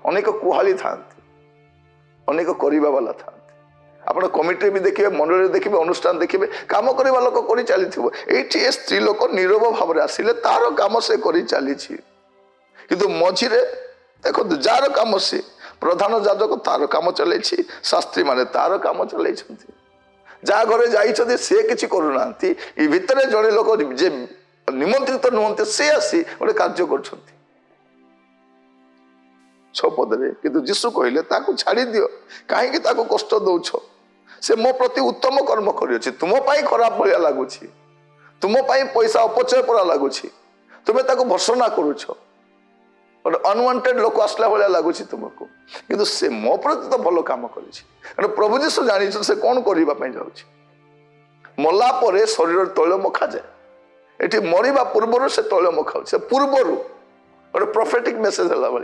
ଅନେକ କୁହାଳି ଥାନ୍ତି, ଅନେକ କରିବା ବାଲା ଥାନ୍ତି। ଆପଣ କମିଟିରେ ବି ଦେଖିବେ, ମଣ୍ଡଳୀରେ ଦେଖିବେ, ଅନୁଷ୍ଠାନ ଦେଖିବେ, କାମ କରିବା ଲୋକ କରି ଚାଲିଥିବ। ଏଇଠି ଏ ସ୍ତ୍ରୀ ଲୋକ ନୀରବ ଭାବରେ ଆସିଲେ, ତାର କାମ ସେ କରି ଚାଲିଛି। କିନ୍ତୁ ମଝିରେ ଦେଖନ୍ତୁ, ଯାହାର କାମ ସେ, ପ୍ରଧାନ ଯାଜକ ତାର କାମ ଚଲେଇଛି, ଶାସ୍ତ୍ରୀ ମାନେ ତାର କାମ ଚଲେଇଛନ୍ତି। ଯାହା ଘରେ ଯାଇଛନ୍ତି ସେ କିଛି କରୁନାହାନ୍ତି, ଏ ଭିତରେ ଜଣେ ଲୋକ ଯେ ନିମନ୍ତ୍ରିତ ନୁହନ୍ତି ସେ ଆସି ଗୋଟେ କାର୍ଯ୍ୟ କରୁଛନ୍ତି 6 ପଦରେ। କିନ୍ତୁ ଯୀଶୁ କହିଲେ ତାକୁ ଛାଡ଼ି ଦିଅ, କାହିଁକି ତାକୁ କଷ୍ଟ ଦଉଛ? ସେ ମୋ ପ୍ରତି ଉତ୍ତମ କର୍ମ କରିଅଛି। ତୁମ ପାଇଁ ଖରାପ ଭଳିଆ ଲାଗୁଛି, ତୁମ ପାଇଁ ପଇସା ଅପଚୟ ପରା ଲାଗୁଛି, ତୁମେ ତାକୁ ଭର୍ସନା କରୁଛ, ଗୋଟେ ଅନୱାଣ୍ଟେଡ୍ ଲୋକ ଆସିଲା ଭଳିଆ ଲାଗୁଛି ତୁମକୁ, କିନ୍ତୁ ସେ ମୋ ପ୍ରତି ତ ଭଲ କାମ କରିଛି। କାରଣ ପ୍ରଭୁ ଯୀଶୁ ଜାଣିଛନ୍ତି ସେ କ'ଣ କରିବା ପାଇଁ ଯାଉଛି। ମଲା ପରେ ଶରୀର ତୈଳ ମଖାଯାଏ, ଏଠି ମରିବା ପୂର୍ବରୁ ସେ ତୈଳ ମଖାଉଛି। ସେ ପୂର୍ବରୁ ଗୋଟେ ପ୍ରଫେଟିକ୍ ମେସେଜ ହେଲା ଭଳିଆ।